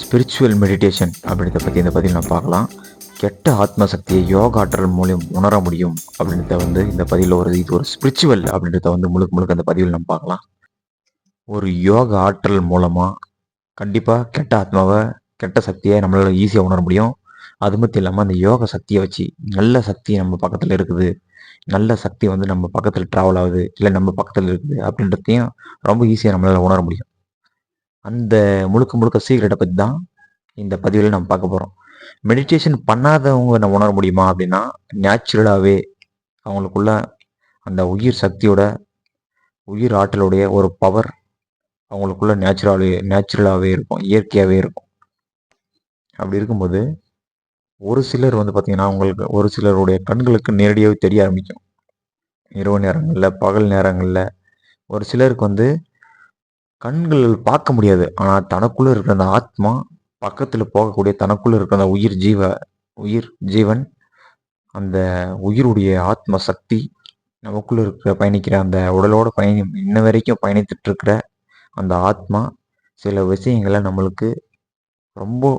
Spiritual meditation அப்படின்றத பற்றி இந்த பதிவில் நம்ம பார்க்கலாம். கெட்ட ஆத்ம சக்தியை யோகா ஆற்றல் மூலம் உணர முடியும் அப்படின்றத இந்த பதிவில் இது ஒரு ஸ்பிரிச்சுவல் அப்படின்றத முழுக்க முழுக்க அந்த பதிவில் நம்ம பார்க்கலாம். ஒரு யோகா ஆற்றல் மூலமாக கண்டிப்பாக கெட்ட ஆத்மாவை கெட்ட சக்தியை நம்மளால் ஈஸியாக உணர முடியும். அது மட்டும் இல்லாமல் அந்த யோக சக்தியை வச்சு நல்ல சக்தி நம்ம பக்கத்தில் இருக்குது, நல்ல சக்தி நம்ம பக்கத்தில் ட்ராவல் ஆகுது, இல்லை நம்ம பக்கத்தில் இருக்குது அப்படின்றதையும் ரொம்ப ஈஸியாக நம்மளால் உணர முடியும். அந்த முழுக்க முழுக்க சீக்ரெட்டை பற்றி தான் இந்த பதிவில் நம்ம பார்க்க போகிறோம். மெடிடேஷன் பண்ணாதவங்க நம்ம உணர முடியுமா அப்படின்னா, நேச்சுரலாகவே அவங்களுக்குள்ள அந்த உயிர் சக்தியோட உயிர் ஆற்றலுடைய ஒரு பவர் அவங்களுக்குள்ள நேச்சுரலாகவே இருக்கும், இயற்கையாகவே இருக்கும். அப்படி இருக்கும்போது ஒரு சிலர் பார்த்திங்கன்னா அவங்களுக்கு ஒரு சிலருடைய கண்களுக்கு நேரடியாகவே தெரிய ஆரம்பிக்கும். இரவு நேரங்களில், பகல் நேரங்களில் ஒரு சிலருக்கு கண்கள் பார்க்க முடியாது. ஆனால் தனக்குள்ளே இருக்கிற அந்த ஆத்மா பக்கத்தில் போகக்கூடிய தனக்குள்ளே இருக்கிற அந்த உயிர் ஜீவன், அந்த உயிருடைய ஆத்ம சக்தி நமக்குள்ளே இருக்கிற பயணிக்கிற அந்த உடலோட இன்ன வரைக்கும் பயணித்துட்டு இருக்கிற அந்த ஆத்மா சில விஷயங்களை நம்மளுக்கு ரொம்ப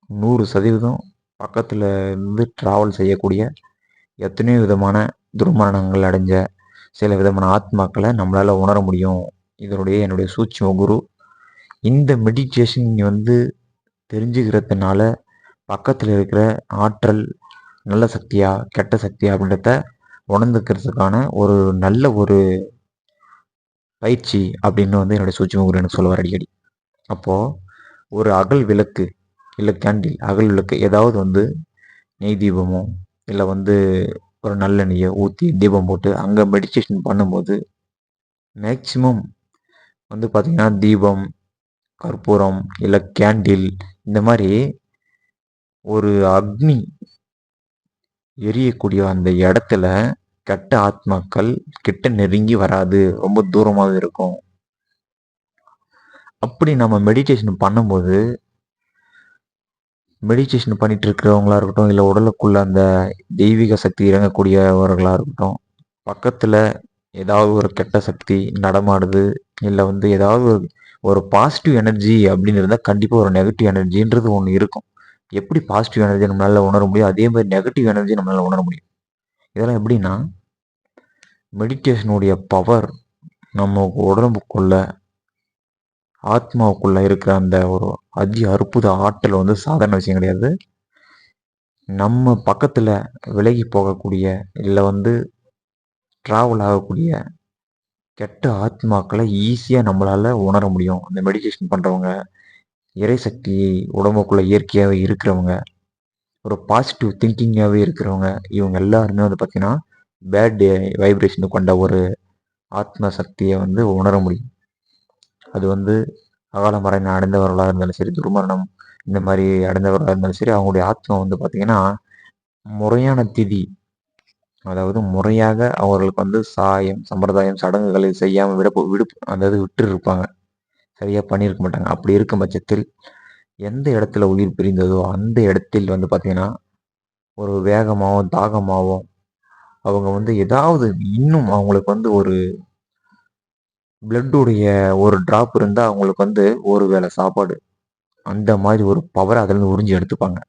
100% பக்கத்தில் இருந்து ட்ராவல் செய்யக்கூடிய எத்தனையோ விதமான துர்மரணங்கள் அடைஞ்ச சில விதமான ஆத்மாக்களை நம்மளால் உணர முடியும். என்னுடைய சூட்சும குரு இந்த மெடிடேஷன் தெரிஞ்சுக்கிறதுனால பக்கத்தில் இருக்கிற ஆற்றல் நல்ல சக்தியா கெட்ட சக்தியா அப்படின்றத உணர்ந்துக்கிறதுக்கான ஒரு நல்ல ஒரு பயிற்சி அப்படின்னு என்னுடைய சூட்சும குரு எனக்கு சொல்லுவார் அடிக்கடி. அப்போது ஒரு அகல் விளக்கு இல்லை கேண்டில், அகல் விளக்கு ஏதாவது நெய் தீபமோ இல்லை ஒரு நல்லெண்ணெயை ஊற்றி தீபம் போட்டு அங்கே மெடிடேஷன் பண்ணும்போது மேக்சிமம் பார்த்திங்கன்னா தீபம், கற்பூரம் இல்லை கேண்டில் இந்த மாதிரி ஒரு அக்னி எரியக்கூடிய அந்த இடத்துல கெட்ட ஆத்மாக்கள் கிட்ட நெருங்கி வராது, ரொம்ப தூரமாக இருக்கும். அப்படி நம்ம மெடிடேஷன் பண்ணும்போது மெடிடேஷன் பண்ணிட்டு இருக்கிறவங்களா இருக்கட்டும், இல்லை உடலுக்குள்ள அந்த தெய்வீக சக்தி இறங்கக்கூடியவர்களாக இருக்கட்டும், பக்கத்தில் ஏதாவது ஒரு கெட்ட சக்தி நடமாடுது இல்லை ஏதாவது ஒரு பாசிட்டிவ் எனர்ஜி அப்படின்னு இருந்தால் கண்டிப்பாக ஒரு நெகட்டிவ் எனர்ஜின்றது ஒன்று இருக்கும். எப்படி பாசிட்டிவ் எனர்ஜி நம்மளால் உணர முடியும், அதே மாதிரி நெகட்டிவ் எனர்ஜி நம்மளால் உணர முடியும். இதெல்லாம் எப்படின்னா, மெடிடேஷனுடைய பவர் நம்ம உடம்புக்குள்ள ஆத்மாவுக்குள்ள இருக்கிற அந்த ஒரு அற்புத ஆற்றல் சாதாரண விஷயம் கிடையாது. நம்ம பக்கத்தில் விலகி போகக்கூடிய இல்லை ட்ராவல் ஆகக்கூடிய கெட்ட ஆத்மாக்களை ஈஸியாக நம்மளால் உணர முடியும். அந்த மெடிடேஷன் பண்ணுறவங்க, இறைசக்தி உடம்புக்குள்ளே இயற்கையாகவே இருக்கிறவங்க, ஒரு பாசிட்டிவ் திங்கிங்காகவே இருக்கிறவங்க, இவங்க எல்லாருமே பார்த்திங்கன்னா பேட் வைப்ரேஷன் கொண்ட ஒரு ஆத்ம சக்தியை உணர முடியும். அது அகால மரணம் அடைந்தவர்களாக இருந்தாலும் சரி, துர்மரணம் இந்த மாதிரி அடைந்தவர்களாக இருந்தாலும் சரி, அவங்களுடைய ஆத்மா பார்த்திங்கன்னா முறையான திதி, அதாவது முறையாக அவர்களுக்கு சாயம் சம்பிரதாயம் சடங்குகளை செய்யாமல் விட்டு இருப்பாங்க, சரியாக பண்ணியிருக்க மாட்டாங்க. அப்படி இருக்கும் பட்சத்தில் எந்த இடத்துல உயிர் பிரிந்ததோ அந்த இடத்தில் பார்த்திங்கன்னா ஒரு வேகமாகவும் தாகமாகவும் அவங்க ஏதாவது இன்னும் அவங்களுக்கு ஒரு பிளட்டுடைய ஒரு ட்ராப் இருந்தால் அவங்களுக்கு ஒரு வேளை சாப்பாடு, அந்த மாதிரி ஒரு பவரை அதிலிருந்து உறிஞ்சி எடுத்துப்பாங்க.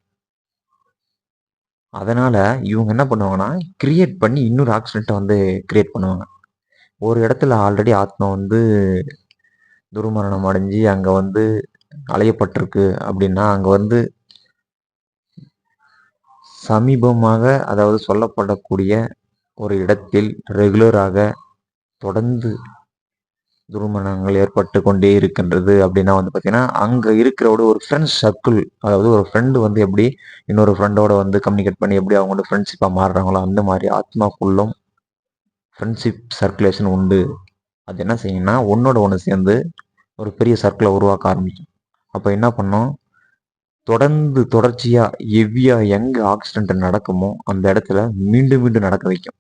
அதனால் இவங்க என்ன பண்ணுவாங்கன்னா கிரியேட் பண்ணி இன்னொரு ஆக்சிடெண்ட்டை கிரியேட் பண்ணுவாங்க. ஒரு இடத்துல ஆல்ரெடி ஆத்மா துர்மரணம் அடைஞ்சு அங்கே அலையப்பட்டிருக்கு அப்படின்னா அங்கே சமீபமாக, அதாவது சொல்லப்படக்கூடிய ஒரு இடத்தில் ரெகுலராக தொடர்ந்து துர்மரணங்கள் ஏற்பட்டு கொண்டே இருக்கின்றது அப்படின்னா பார்த்திங்கன்னா அங்கே இருக்கிறோட ஒரு ஃப்ரெண்ட்ஸ் சர்க்கிள், அதாவது ஒரு ஃப்ரெண்டு எப்படி இன்னொரு ஃப்ரெண்டோட கம்யூனிகேட் பண்ணி எப்படி அவங்களோட ஃப்ரெண்ட்ஷிப்பாக மாறுறாங்களோ அந்த மாதிரி ஆத்மாக்குள்ளும் ஃப்ரெண்ட்ஷிப் சர்க்குலேஷன் உண்டு. அது என்ன செய்யுங்கன்னா ஒன்னோட ஒன்று சேர்ந்து ஒரு பெரிய சர்க்கிளை உருவாக்க ஆரம்பிக்கும். அப்போ என்ன பண்ணோம், தொடர்ச்சியாக ஹெவியாக எங்கே ஆக்சிடென்ட் நடக்குமோ அந்த இடத்துல மீண்டும் மீண்டும் நடக்க வைக்கும்,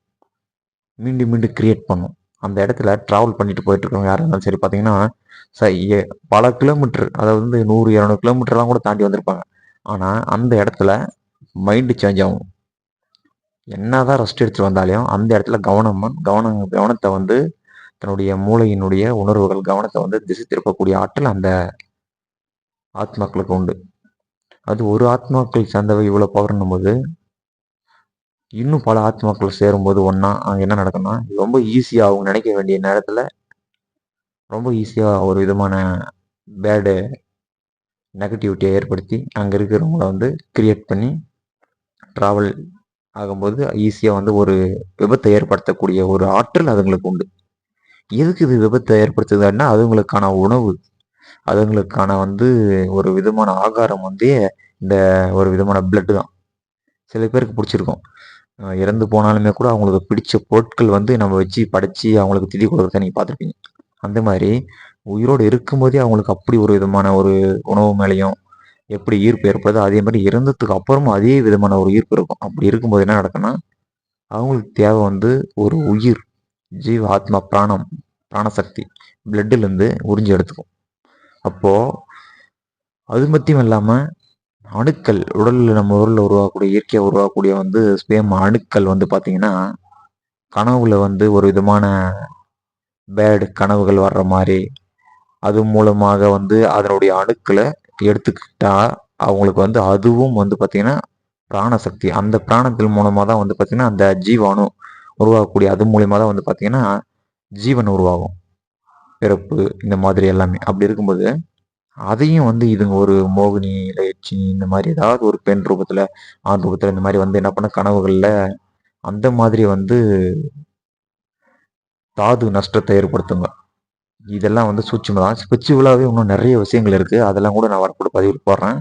மீண்டும் மீண்டும் கிரியேட் பண்ணும். அந்த இடத்துல ட்ராவல் பண்ணிட்டு போயிட்டு இருக்கவங்க யாராக இருந்தாலும் சரி பார்த்தீங்கன்னா பல கிலோமீட்டர், அதாவது 100-200 கிலோமீட்டர்லாம் கூட தாண்டி வந்திருப்பாங்க. ஆனால் அந்த இடத்துல மைண்டு சேஞ்ச் ஆகும். என்னதான் ரெஸ்ட் எடுத்துட்டு வந்தாலையும் அந்த இடத்துல கவனத்தை தன்னுடைய மூளையினுடைய உணர்வுகள் கவனத்தை திசை திருப்பக்கூடிய ஆற்றல் அந்த ஆத்மாக்களுக்கு உண்டு. அது ஒரு ஆத்மாக்கள் சேர்ந்தவை இவ்வளோ பவர்ன்னும் போது, இன்னும் பல ஆத்மாக்கள் சேரும்போது ஒண்ணா அங்க என்ன நடக்கும்னா, ரொம்ப ஈஸியா அவங்க நினைக்க வேண்டிய நேரத்துல, ரொம்ப ஈஸியா ஒரு விதமான பேடு நெகட்டிவிட்டிய ஏற்படுத்தி, அங்க இருக்கிறவங்கள வந்து கிரியேட் பண்ணி, டிராவல் ஆகும்போது ஈஸியா வந்து ஒரு விபத்தை ஏற்படுத்தக்கூடிய ஒரு ஆற்றல் அதுங்களுக்கு உண்டு. எதுக்கு இது விபத்தை ஏற்படுத்துதுன்னா, அதுங்களுக்கான உணவு, அதுங்களுக்கான வந்து ஒரு விதமான ஆகாரம் வந்து இந்த ஒரு விதமான பிளட் தான். சில பேருக்கு பிடிச்சிருக்கும். இறந்து போனாலுமே கூட அவங்களுக்கு பிடிச்ச பொருட்கள் வந்து நம்ம வச்சு படைச்சு அவங்களுக்கு திதி கொடுக்கறத நீங்க பார்த்துருப்பீங்க. அந்த மாதிரி உயிரோடு இருக்கும்போதே அவங்களுக்கு அப்படி ஒரு விதமான ஒரு உணவு மேலேயும் எப்படி ஈர்ப்பு ஏற்படுதோ அதே மாதிரி இறந்ததுக்கு அப்புறமும் அதே விதமான ஒரு ஈர்ப்பு இருக்கும். அப்படி இருக்கும்போது என்ன நடக்கும்னா, அவங்களுக்கு தேவை வந்து ஒரு உயிர், ஜீவ ஆத்மா, பிராணம், பிராணசக்தி பிளட்டுலேருந்து உறிஞ்சி எடுத்துக்கும். அப்போ அது மட்டும் இல்லாம அணுக்கள் உடல்ல நம்ம உடல்ல உருவாக்கக்கூடிய இயற்கையா உருவாக்கக்கூடிய வந்து ஸ்பேம் அணுக்கள் வந்து பாத்தீங்கன்னா, கனவுல வந்து ஒரு விதமான பேட் கனவுகள் வர்ற மாதிரி, அது மூலமாக வந்து அதனுடைய அணுக்களை எடுத்துக்கிட்டா அவங்களுக்கு வந்து அதுவும் வந்து பாத்தீங்கன்னா பிராணசக்தி. அந்த பிராணத்தின் மூலமா தான் வந்து பாத்தீங்கன்னா அந்த ஜீவாணு உருவாகக்கூடிய அது மூலியமா தான் வந்து பாத்தீங்கன்னா ஜீவன் உருவாகும். பிறப்பு இந்த மாதிரி எல்லாமே. அப்படி இருக்கும்போது அதையும் வந்து இதுங்க ஒரு மோகினி, இல்ல யட்சினி இந்த மாதிரி ஏதாவது ஒரு பெண் ரூபத்துல, ஆண் ரூபத்துல இந்த மாதிரி வந்து என்ன பண்ண கனவுகள்ல அந்த மாதிரி வந்து தாது நஷ்டத்தை ஏற்படுத்துங்க. இதெல்லாம் வந்து சூட்சுமம் தான். ஸ்பிரிச்சுவலாவே இன்னும் நிறைய விஷயங்கள் இருக்கு. அதெல்லாம் கூட நான் வரக்கூட பதிவில் போடுறேன்.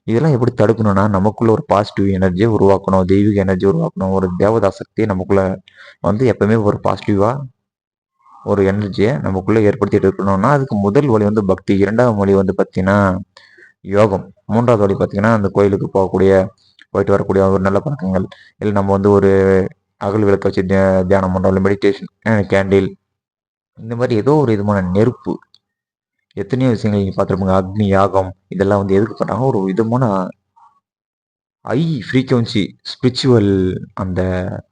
இதெல்லாம் எப்படி தடுக்கணும்னா, நமக்குள்ள ஒரு பாசிட்டிவ் எனர்ஜியை உருவாக்கணும், தெய்வீக எனர்ஜி உருவாக்கணும், ஒரு தேவதா சக்தியை நமக்குள்ள வந்து எப்பவுமே ஒரு பாசிட்டிவா ஒரு எனர்ஜியை நமக்குள்ள ஏற்படுத்திட்டு இருக்கணும்னா, அதுக்கு முதல் வழி வந்து பக்தி, இரண்டாவது வழி வந்து பார்த்தீங்கன்னா யோகம், மூன்றாவது வழி பார்த்தீங்கன்னா அந்த கோயிலுக்கு போயிட்டு வரக்கூடிய ஒரு நல்ல பழக்கங்கள், இல்லை நம்ம வந்து ஒரு அகல் விளக்க வச்சு தியானம் பண்றோம், இல்லை மெடிடேஷன், கேண்டில், இந்த மாதிரி ஏதோ ஒரு விதமான நெருப்பு, எத்தனையோ விஷயங்கள் நீங்க பார்த்துருப்பீங்க. அக்னி யாகம் இதெல்லாம் வந்து எதுக்கு பண்றாங்க, ஒரு விதமான ஹை ஃப்ரீக்வன்சி ஸ்பிரிச்சுவல் அந்த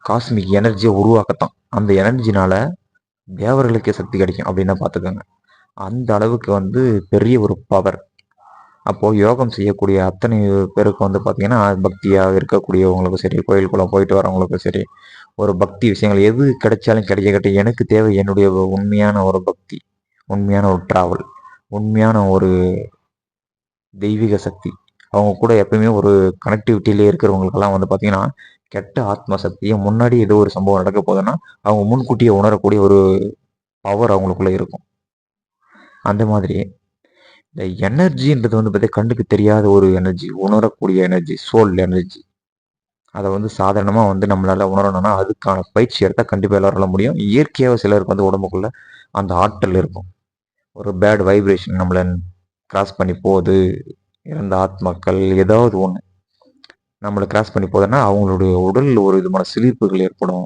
காஸ்மிக் எனர்ஜியை உருவாக்கத்தான். அந்த எனர்ஜினால தேவர்களுக்கே சக்தி கிடைக்கும் அப்படின்னா பார்த்துக்கோங்க. அந்த அளவுக்கு வந்து பெரிய ஒரு பவர். அப்போ யோகம் செய்யக்கூடிய அத்தனை பேருக்கு வந்து பார்த்தீங்கன்னா, பக்தியாக இருக்கக்கூடியவங்களுக்கும் சரி, கோயிலுக்குள்ள போயிட்டு வரவங்களுக்கும் சரி, ஒரு பக்தி விஷயங்கள் எது கிடைச்சாலும் கிடைக்கட்டும். எனக்கு தேவை என்னுடைய உண்மையான ஒரு பக்தி, உண்மையான ஒரு டிராவல், உண்மையான ஒரு தெய்வீக சக்தி. அவங்க கூட எப்பயுமே ஒரு கனெக்டிவிட்டியில இருக்கிறவங்களுக்கெல்லாம் வந்து பார்த்தீங்கன்னா, கெட்ட ஆத்ம சக்தியை முன்னாடி ஏதோ ஒரு சம்பவம் நடக்க போகுதுன்னா, அவங்க முன்கூட்டியே உணரக்கூடிய ஒரு பவர் அவங்களுக்குள்ள இருக்கும். அந்த மாதிரி இந்த எனர்ஜின்றது வந்து பார்த்தீங்கன்னா, கண்ணுக்கு தெரியாத ஒரு எனர்ஜி, உணரக்கூடிய எனர்ஜி, சோல் எனர்ஜி. அதை வந்து சாதாரணமாக வந்து நம்மளால உணரணும்னா, அதுக்கான பயிற்சி எடுத்தால் கண்டிப்பாக எல்லாரால முடியும். இயற்கையாக சிலருக்கு வந்து உடம்புக்குள்ள அந்த ஆற்றல் இருக்கும். ஒரு பேட் வைப்ரேஷன் நம்மளை கிராஸ் பண்ணி போகுது, இறந்த ஆத்மாக்கள் ஏதாவது ஒன்று நம்மளை கிராஸ் பண்ணி போகுதுன்னா, அவங்களுடைய உடலில் ஒரு விதமான சிலிர்ப்புகள் ஏற்படும்.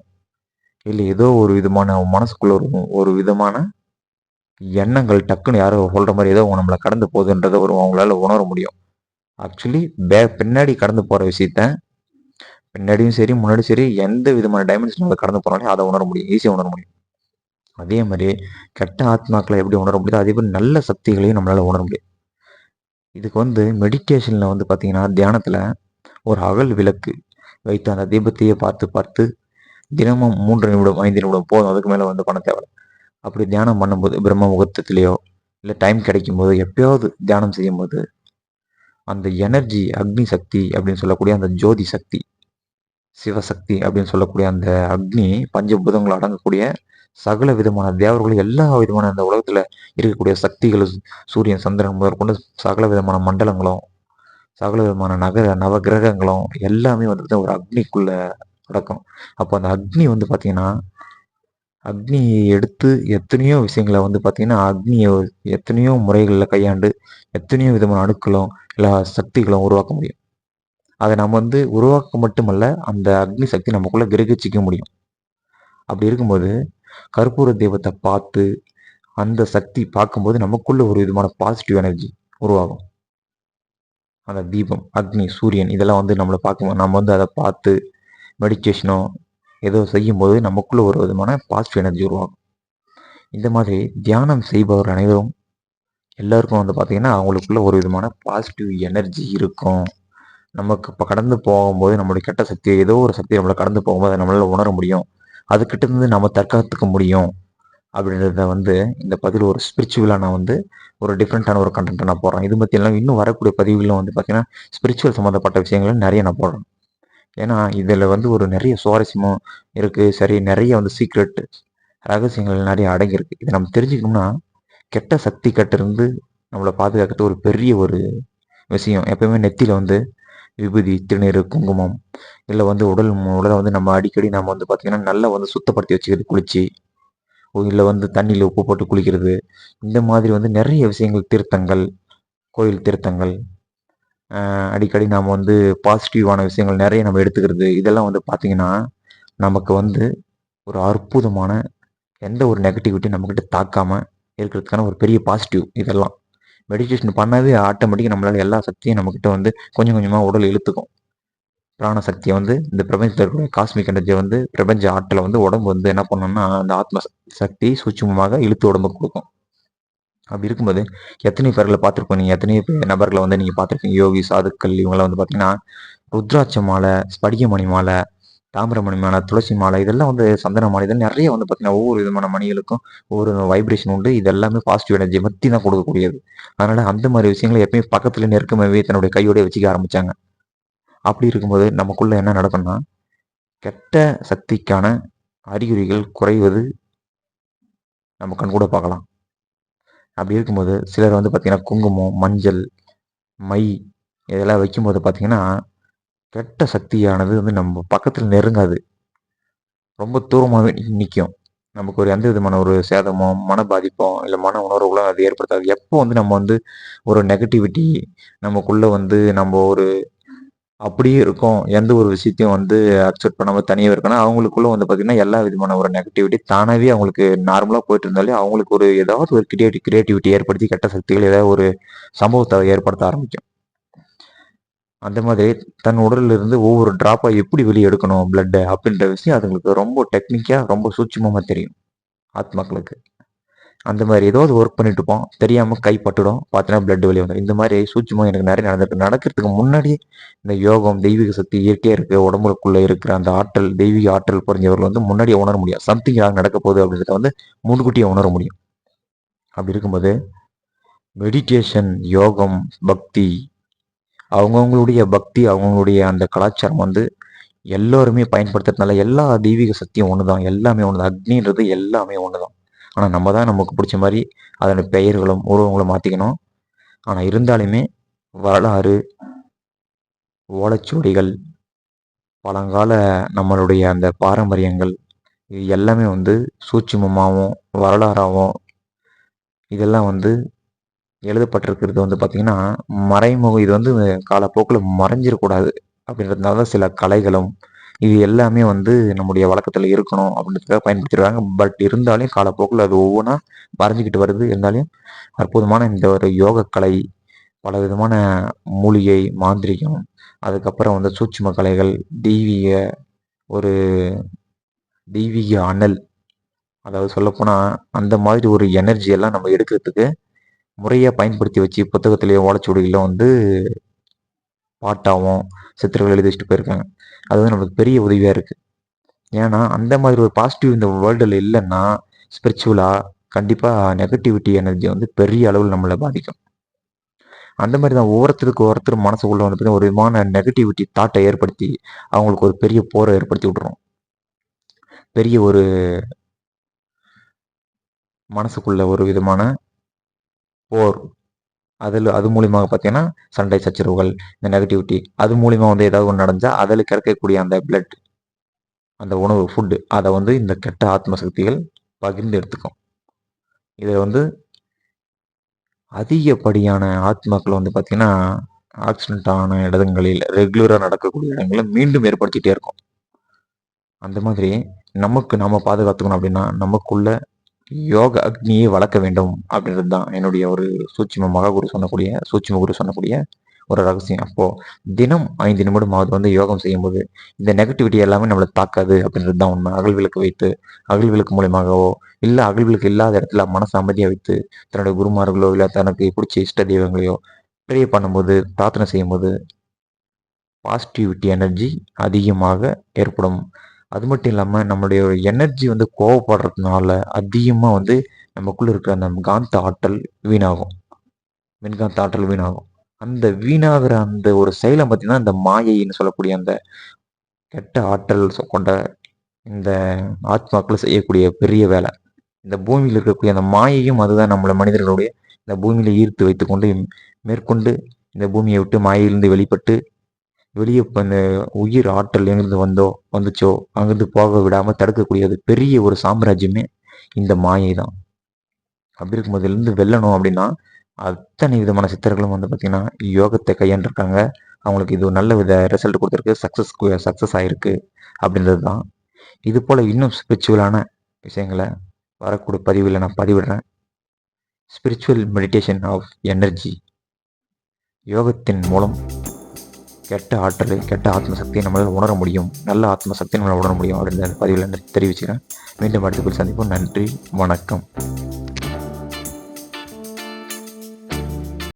இல்லை ஏதோ ஒரு விதமான மனசுக்குள்ள ஒரு விதமான எண்ணங்கள் டக்குன்னு யாரோ சொல்ற மாதிரி ஏதோ நம்மளை கடந்து போகுதுன்றதை அவங்களால உணர முடியும். ஆக்சுவலி பின்னாடி கடந்து போற விஷயத்த பின்னாடியும் சரி முன்னாடியும் சரி எந்த விதமான டைமென்ஷன் அதை கடந்து போனாலும் அதை உணர முடியும், ஈஸியாக உணர முடியும். அதே மாதிரி கெட்ட ஆத்மாக்களை எப்படி உணர முடியுதோ அதே மாதிரி நல்ல சக்திகளையும் நம்மளால உணர முடியும். இதுக்கு வந்து மெடிடேஷன்ல வந்து பார்த்தீங்கன்னா, தியானத்துல ஒரு அகல் விளக்கு வைத்து அந்த தீபத்தையே பார்த்து பார்த்து தினமும் 3 நிமிடம் 5 நிமிடம் போதும், அதுக்கு மேலே வந்து பண்ண தேவை. அப்படி தியானம் பண்ணும்போது பிரம்ம முகூர்த்தத்திலேயோ இல்லை டைம் கிடைக்கும் போது எப்பயாவது தியானம் செய்யும்போது அந்த எனர்ஜி அக்னி சக்தி அப்படின்னு சொல்லக்கூடிய அந்த ஜோதி சக்தி, சிவசக்தி அப்படின்னு சொல்லக்கூடிய அந்த அக்னி பஞ்சபூதங்கள் அடங்கக்கூடிய சகல விதமான தேவர்களும் எல்லா விதமான அந்த உலகத்துல இருக்கக்கூடிய சக்திகள், சூரியன் சந்திரன் முதற்கொண்டு சகல விதமான மண்டலங்களும் சகல விதமான நவ கிரகங்களும் எல்லாமே வந்து ஒரு அக்னிக்குள்ள அடக்கம். அப்போ அந்த அக்னி வந்து பார்த்தீங்கன்னா, அக்னியை எடுத்து எத்தனையோ விஷயங்களை வந்து பார்த்தீங்கன்னா, அக்னியை எத்தனையோ முறைகளில் கையாண்டு எத்தனையோ விதமான அணுக்களும் எல்லா சக்திகளும் உருவாக்க முடியும். அதை நம்ம வந்து உருவாக்க மட்டுமல்ல, அந்த அக்னி சக்தி நமக்குள்ள கிரகிச்சிக்க முடியும். அப்படி இருக்கும்போது கற்பூர தெய்வத்தை பார்த்து அந்த சக்தி பார்க்கும்போது நமக்குள்ள ஒரு விதமான பாசிட்டிவ் எனர்ஜி உருவாகும். அந்த தீபம், அக்னி, சூரியன் இதெல்லாம் வந்து நம்மளை பார்க்கும்போது நம்ம வந்து அதை பார்த்து மெடிடேஷனோ ஏதோ செய்யும்போது நமக்குள்ள ஒரு விதமான பாசிட்டிவ் எனர்ஜி உருவாகும். இந்த மாதிரி தியானம் செய்பவர் அனைவரும் எல்லாருக்கும் வந்து பார்த்தீங்கன்னா, அவங்களுக்குள்ள ஒரு விதமான பாசிட்டிவ் எனர்ஜி இருக்கும். நமக்கு இப்போ கடந்து போகும்போது நம்மளுடைய கெட்ட சக்தியை ஏதோ ஒரு சக்தி நம்மளை கடந்து போகும்போது அதை நம்மளால உணர முடியும். அதுக்கிட்ட இருந்து நம்ம தற்காத்துக்க முடியும் அப்படின்றத வந்து இந்த பதில் ஒரு ஸ்பிரிச்சுவலாக நான் வந்து ஒரு டிஃப்ரெண்ட்டான ஒரு கண்டென்ட்டை நான் போடுறேன். இது பற்றியெல்லாம் இன்னும் வரக்கூடிய பதிவுகளும் வந்து பார்த்தீங்கன்னா ஸ்பிரிச்சுவல் சம்மந்தப்பட்ட விஷயங்களும் நிறைய நான் போடுறேன். ஏன்னா இதில் வந்து ஒரு நிறைய சுவாரஸ்யமும் இருக்குது. சரி, நிறைய வந்து சீக்ரெட் ரகசியங்கள் நிறைய அடங்கியிருக்கு. இதை நம்ம தெரிஞ்சுக்கணும்னா கெட்ட சக்தி கிட்டேருந்து நம்மளை பாதுகாக்கிறது ஒரு பெரிய ஒரு விஷயம். எப்பயுமே நெத்தியில் வந்து விபூதி, திருநீறு, குங்குமம் இல்லை வந்து உடலை வந்து நம்ம அடிக்கடி நம்ம வந்து பார்த்திங்கன்னா நல்லா வந்து சுத்தப்படுத்தி வச்சுக்கிறது குளிச்சு, இல்லை வந்து தண்ணியில் உப்பு போட்டு குளிக்கிறது, இந்த மாதிரி வந்து நிறைய விஷயங்கள், திருத்தங்கள், கோயில் திருத்தங்கள், அடிக்கடி நாம் வந்து பாசிட்டிவான விஷயங்கள் நிறைய நம்ம எடுத்துக்கிறது, இதெல்லாம் வந்து பார்த்திங்கன்னா நமக்கு வந்து ஒரு அற்புதமான எந்த ஒரு நெகட்டிவிட்டி நம்மக்கிட்ட தாக்காமல் இருக்கிறதுக்கான ஒரு பெரிய பாசிட்டிவ் இதெல்லாம். மெடிடேஷன் பண்ணாவே ஆட்டோமேட்டிக்காக நம்மளால் எல்லா சக்தியும் நம்மக்கிட்ட வந்து கொஞ்சம் கொஞ்சமாக உடல் இழுத்துக்கும். பிராண சக்தியை வந்து இந்த பிரபஞ்சத்தில் இருக்கிற காஸ்மிக் எனர்ஜியை வந்து பிரபஞ்ச ஆற்றலை வந்து உடம்பு வந்து என்ன பண்ணணும்னா அந்த ஆத்ம சக்தி சூட்சுமமாக இழுத்து உடம்புக்கு கொடுக்கும். அப்படி இருக்கும்போது எத்தனை பேர்களை பார்த்துருப்போம், நீங்கள் எத்தனை நபர்களை வந்து நீங்கள் பார்த்துருப்பீங்க. யோகி, சாதுக்கள், இவங்கெல்லாம் வந்து பார்த்தீங்கன்னா ருத்ராட்ச மாலை, ஸ்படிகமணி மாலை, தாமிரமணி மாலை, துளசி மாலை, இதெல்லாம் வந்து சந்தன மாலை, இதெல்லாம் நிறைய வந்து பார்த்தீங்கன்னா ஒவ்வொரு விதமான மணிகளுக்கும் ஒவ்வொரு வைப்ரேஷன் உண்டு. இது எல்லாமே பாசிட்டிவ் எனர்ஜி மத்தி தான் கொடுக்கக்கூடியது. அதனால அந்த மாதிரி விஷயங்களை எப்பயும் பக்கத்துல நெருக்கமாகவே தன்னுடைய கையோட வச்சுக்க ஆரம்பிச்சாங்க. அப்படி இருக்கும்போது நமக்குள்ள என்ன நடக்கும்னா கெட்ட சக்திக்கான அறிகுறிகள் குறைவது நம்ம கண்கூட பார்க்கலாம். அப்படி இருக்கும்போது சிலர் வந்து பார்த்தீங்கன்னா குங்குமம், மஞ்சள், மை இதெல்லாம் வைக்கும்போது பார்த்தீங்கன்னா கெட்ட சக்தியானது வந்து நம்ம பக்கத்தில் நெருங்காது. ரொம்ப தூரமாகவே நிற்கும். நமக்கு ஒரு எந்த விதமான ஒரு சேதமோ, மன பாதிப்போ, இல்லை மன உணர்வுகளோ அது ஏற்படுத்தாது. எப்போ வந்து நம்ம வந்து ஒரு நெகட்டிவிட்டி நமக்குள்ள வந்து நம்ம ஒரு அப்படியே இருக்கோம், எந்த ஒரு விஷயத்தையும் வந்து அக்செப்ட் பண்ணாம தனியாக இருக்கணும், அவங்களுக்குள்ள வந்து பார்த்தீங்கன்னா எல்லா விதமான ஒரு நெகட்டிவிட்டி தானாகவே அவங்களுக்கு நார்மலாக போயிட்டு இருந்தாலே அவங்களுக்கு ஒரு ஏதாவது ஒரு கிரியேட்டிவிட்டி ஏற்படுத்தி கெட்ட சக்திகள் ஏதாவது ஒரு சம்பவத்தை ஏற்படுத்த ஆரம்பிக்கும். அந்த மாதிரி தன் உடல்ல இருந்து ஒவ்வொரு டிராப்பா எப்படி வெளியே எடுக்கணும் பிளட்டை அப்படின்ற விஷயம் அதுங்களுக்கு ரொம்ப டெக்னிக்கா ரொம்ப சூட்சுமமா தெரியும் ஆத்மாக்களுக்கு. அந்த மாதிரி ஏதாவது ஒர்க் பண்ணிட்டு இருப்போம், தெரியாம கை பட்டுடும், பார்த்தீங்கன்னா பிளட் வெளியே வந்துடும். இந்த மாதிரி சூட்சுமம் எனக்கு நிறைய நடந்திருக்கு. நடக்கிறதுக்கு முன்னாடி இந்த யோகம், தெய்வீக சக்தி இயற்கையா இருக்கு உடம்புக்குள்ள இருக்கிற அந்த ஆற்றல், தெய்வீக ஆற்றல் புரிஞ்சவர்கள் வந்து முன்னாடியே உணர முடியும். சம்திங் நடக்க போகுது அப்படின்றத வந்து முன்கூட்டியே உணர முடியும். அப்படி இருக்கும்போது மெடிடேஷன், யோகம், பக்தி, அவங்கவுங்களுடைய பக்தி, அவங்களுடைய அந்த கலாச்சாரம் வந்து எல்லோருமே பயன்படுத்துறதுனால எல்லா தெய்வீக சக்தியும் ஒன்று தான். எல்லாமே ஒன்று தான். அக்னின்றது எல்லாமே ஒன்று தான். ஆனால் நம்ம தான் நமக்கு பிடிச்ச மாதிரி அதோட பெயர்களும் உருவங்களும் மாற்றிக்கணும். ஆனால் இருந்தாலுமே வரலாறு, ஓலைச்சுவடிகள், பழங்கால நம்மளுடைய அந்த பாரம்பரியங்கள் இது எல்லாமே வந்து சூட்சுமமாகவும் வரலாறாகவும் இதெல்லாம் வந்து எழுதப்பட்டிருக்கிறது வந்து பார்த்திங்கன்னா மறைமுகம். இது வந்து காலப்போக்கில் மறைஞ்சிடக்கூடாது அப்படின்றதுனால தான் சில கலைகளும் இது எல்லாமே வந்து நம்முடைய வழக்கத்தில் இருக்கணும் அப்படின்றதுக்காக பயன்படுத்திடுறாங்க. பட் இருந்தாலும் காலப்போக்கில் அது ஒவ்வொன்றா மறைஞ்சிக்கிட்டு வருது. இருந்தாலும் அற்புதமான இந்த ஒரு யோகக்கலை, பல விதமான மூலிகை, மாந்திரிகம், அதுக்கப்புறம் வந்து சூட்சும கலைகள், தெய்வீக ஒரு தெய்வீக அனல், அதாவது சொல்லப்போனால் அந்த மாதிரி ஒரு எனர்ஜி எல்லாம் நம்ம எடுக்கிறதுக்கு முறையாக பயன்படுத்தி வச்சு புத்தகத்திலேயோ ஓலைச்சுவடிகளிலோ வந்து பாட்டாவும் சித்திரங்கள் எழுதி வச்சுட்டு போயிருக்காங்க. அது வந்து நம்மளுக்கு பெரிய உதவியாக இருக்குது. ஏன்னா அந்த மாதிரி ஒரு பாசிட்டிவ் இந்த வேர்ல்டில் இல்லைன்னா ஸ்பிரிச்சுவலாக கண்டிப்பாக நெகட்டிவிட்டி எனர்ஜி வந்து பெரிய அளவில் நம்மளை பாதிக்கும். அந்த மாதிரி தான் ஒவ்வொருத்தருக்கு ஒருத்தர் மனசுக்குள்ள வந்து பார்த்தீங்கன்னா ஒரு விதமான நெகட்டிவிட்டி தாட்டை ஏற்படுத்தி அவங்களுக்கு ஒரு பெரிய போரை ஏற்படுத்தி விட்ருவோம். பெரிய ஒரு மனசுக்குள்ள ஒரு விதமான போர், அது மூலியமாக பார்த்தீங்கன்னா சண்டை சச்சரவுகள், இந்த நெகட்டிவிட்டி அது மூலியமாக வந்து ஏதாவது ஒன்று நடந்தால் அதில் கிடைக்கக்கூடிய அந்த பிளட், அந்த உணவு, ஃபுட்டு அதை வந்து இந்த கெட்ட ஆத்ம சக்திகள் பகிர்ந்து எடுத்துக்கும். இதில் வந்து அதிகப்படியான ஆத்மாக்கள் வந்து பார்த்தீங்கன்னா ஆக்சிடென்ட் ஆன இடங்களில் ரெகுலராக நடக்கக்கூடிய இடங்களில் மீண்டும் ஏற்படுத்திகிட்டே இருக்கும். அந்த மாதிரி நமக்கு நம்ம பாதுகாத்துக்கணும் அப்படின்னா நமக்குள்ள யோக அக்னியை வளர்க்க வேண்டும் அப்படின்றது தான் என்னுடைய ஒரு சூட்சும குரு சொன்னக்கூடிய ஒரு ரகசியம். அப்போ தினம் 5 நிமிடமாவது வந்து யோகம் செய்யும்போது இந்த நெகட்டிவிட்டி எல்லாமே நம்மளை தாக்காது அப்படின்றது தான் உண்மை. அகல்விளக்கு வைத்து அகல்விளக்கு மூலியமாகவோ இல்லை அகல்விளக்கு இல்லாத இடத்துல மனசு அமைதியாக வைத்து தன்னுடைய குருமார்களோ இல்லை தனக்கு பிடிச்ச இஷ்ட தெய்வங்களையோ ப்ரே பண்ணும்போது பிரார்த்தனை செய்யும்போது பாசிட்டிவிட்டி எனர்ஜி அதிகமாக ஏற்படும். அது மட்டும் இல்லாமல் நம்மளுடைய எனர்ஜி வந்து கோவப்படுறதுனால அதிகமாக வந்து நமக்குள்ளே இருக்கிற அந்த காந்த ஆற்றல் வீணாகும், மின்காந்த ஆற்றல் வீணாகும். அந்த வீணாகிற அந்த ஒரு செயலை பார்த்தீங்கன்னா இந்த மாயைன்னு சொல்லக்கூடிய அந்த கெட்ட ஆற்றல் கொண்ட இந்த ஆத்மாக்கள் செய்யக்கூடிய பெரிய வேலை. இந்த பூமியில் இருக்கக்கூடிய அந்த மாயையும் அதுதான் நம்மள மனிதர்களுடைய இந்த பூமியில ஈர்த்து வைத்துக்கொண்டு மேற்கொண்டு இந்த பூமியை விட்டு மாயையிலிருந்து வெளிப்பட்டு வெளியே அந்த உயிர் ஆற்றல் எங்கிருந்து வந்துச்சோ அங்கிருந்து போக விடாம தடுக்கக்கூடியது பெரிய ஒரு சாம்ராஜ்யமே இந்த மாயை தான். அப்படி இருக்கும்போது இதிலிருந்து வெல்லணும் அப்படின்னா அத்தனை விதமான சித்தர்களும் வந்து பார்த்தீங்கன்னா யோகத்தை கையாண்டிருக்காங்க. அவங்களுக்கு இது ஒரு நல்ல வித ரிசல்ட் கொடுத்துருக்கு, சக்ஸஸ் ஆயிருக்கு அப்படின்றது தான். இது போல் இன்னும் ஸ்பிரிச்சுவலான விஷயங்களை வரக்கூடிய பதிவில் நான் பதிவிடுறேன். ஸ்பிரிச்சுவல் மெடிடேஷன் ஆஃப் எனர்ஜி, யோகத்தின் மூலம் கெட்ட ஆற்றலை கெட்ட ஆத்ம சக்தியை நம்மளால் உணர முடியும், நல்ல ஆத்ம சக்தியை நம்மளால் உணர முடியும் அப்படின்ற பதிவில் தெரிவிச்சுக்கிறேன். மீண்டும் அடுத்த சந்திப்போம். நன்றி, வணக்கம்.